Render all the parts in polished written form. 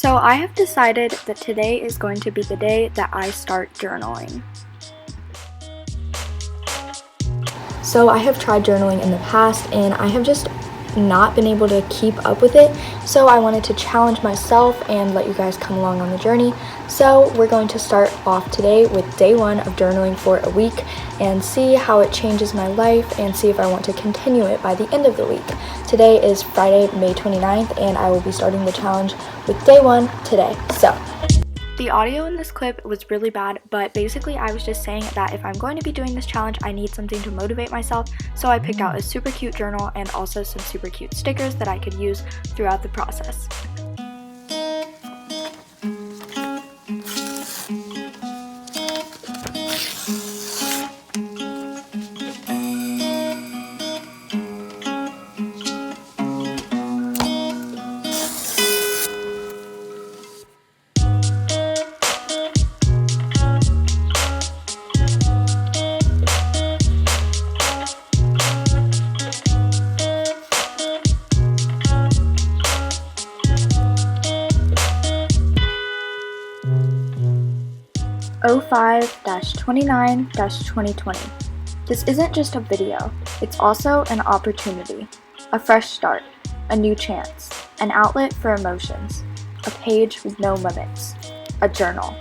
So I have decided that today is going to be the day that I start journaling. So I have tried journaling in the past and I have just not been able to keep up with it, so I wanted to challenge myself and let you guys come along on the journey. So we're going to start off today with day 1 of journaling for a week and see how it changes my life and see if I want to continue it by the end of the week. Today is Friday, May 29th, and I will be starting the challenge with day 1 today. So the audio in this clip was really bad, but basically I was just saying that if I'm going to be doing this challenge, I need something to motivate myself, so I picked out a super cute journal and also some super cute stickers that I could use throughout the process. 𝐈-29-2020. This isn't just a video, it's also an opportunity, a fresh start, a new chance, an outlet for emotions, a page with no limits, a journal.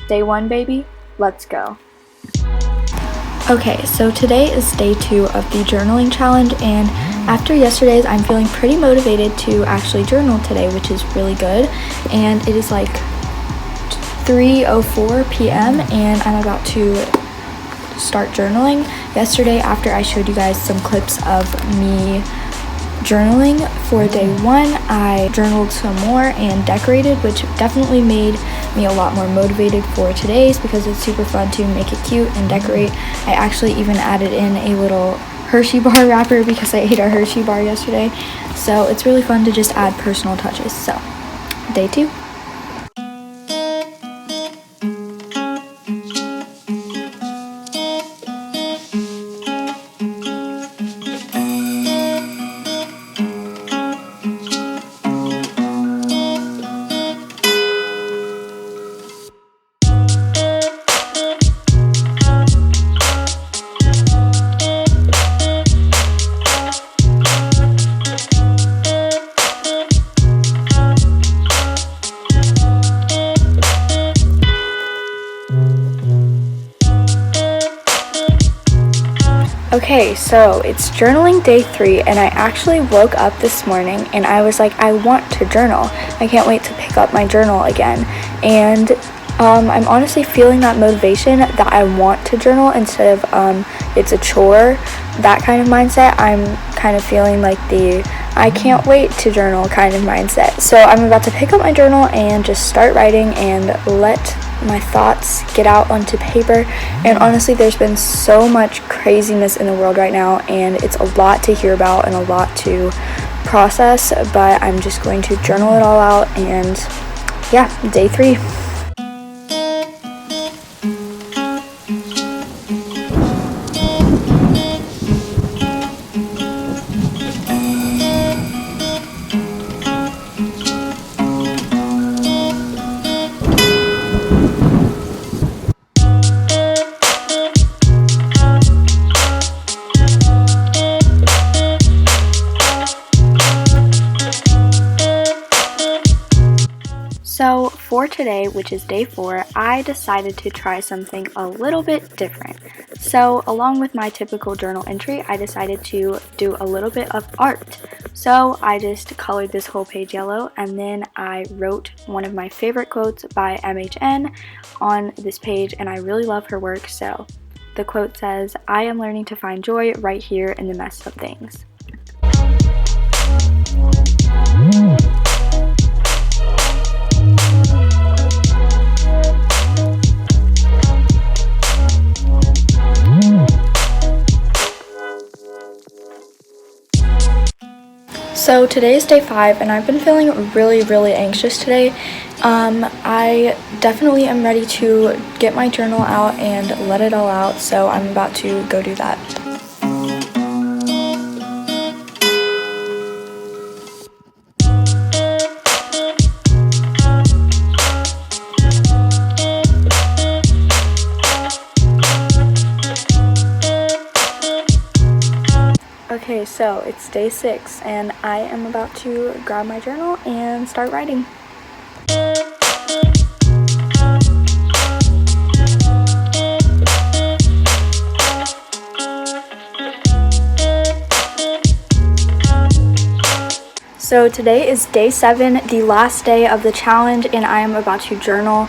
Day 1, baby, let's go. Okay, so today is day 2 of the journaling challenge, and after yesterday's, I'm feeling pretty motivated to actually journal today, which is really good, and it is like 3:04 p.m. and I'm about to start journaling. Yesterday, after I showed you guys some clips of me journaling for day 1, I journaled some more and decorated, which definitely made me a lot more motivated for today's because it's super fun to make it cute and decorate. I actually even added in a little Hershey bar wrapper because I ate a Hershey bar yesterday, so it's really fun to just add personal touches. So day 2. Okay, so it's journaling day 3, and I actually woke up this morning and I was like, I want to journal. I can't wait to pick up my journal again. And I'm honestly feeling that motivation that I want to journal instead of it's a chore, that kind of mindset. I'm kind of feeling like the I can't wait to journal kind of mindset. So I'm about to pick up my journal and just start writing and let my thoughts get out onto paper. And honestly, there's been so much craziness in the world right now, and it's a lot to hear about and a lot to process, but I'm just going to journal it all out. And yeah, day 3. So for today, which is day 4, I decided to try something a little bit different. So along with my typical journal entry, I decided to do a little bit of art. So I just colored this whole page yellow, and then I wrote one of my favorite quotes by 𝐏𝐢𝐧𝐬𝐭 on this page, and I really love her work. So the quote says, "I am learning to find joy right here in the mess of things." So today is day 5, and I've been feeling really anxious today. I definitely am ready to get my journal out and let it all out, so I'm about to go do that. So it's day 6 and I am about to grab my journal and start writing. So today is day 7, the last day of the challenge, and I am about to journal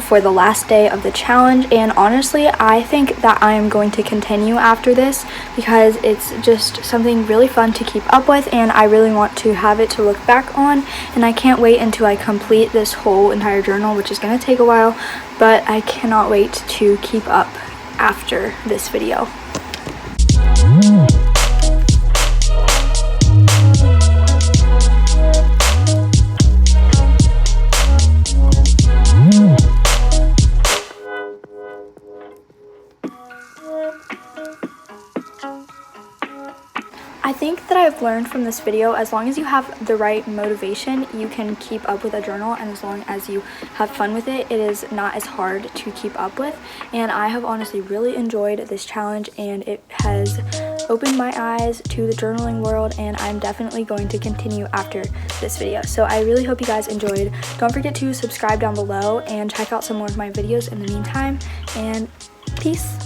for the last day of the challenge. And honestly, I think that I am going to continue after this because it's just something really fun to keep up with, and I really want to have it to look back on, and I can't wait until I complete this whole entire journal, which is going to take a while, but I cannot wait to keep up after this video. I think that I've learned from this video, as long as you have the right motivation, you can keep up with a journal, and as long as you have fun with it, it is not as hard to keep up with. And I have honestly really enjoyed this challenge, and it has opened my eyes to the journaling world, and I'm definitely going to continue after this video. So I really hope you guys enjoyed. Don't forget to subscribe down below and check out some more of my videos in the meantime, and peace.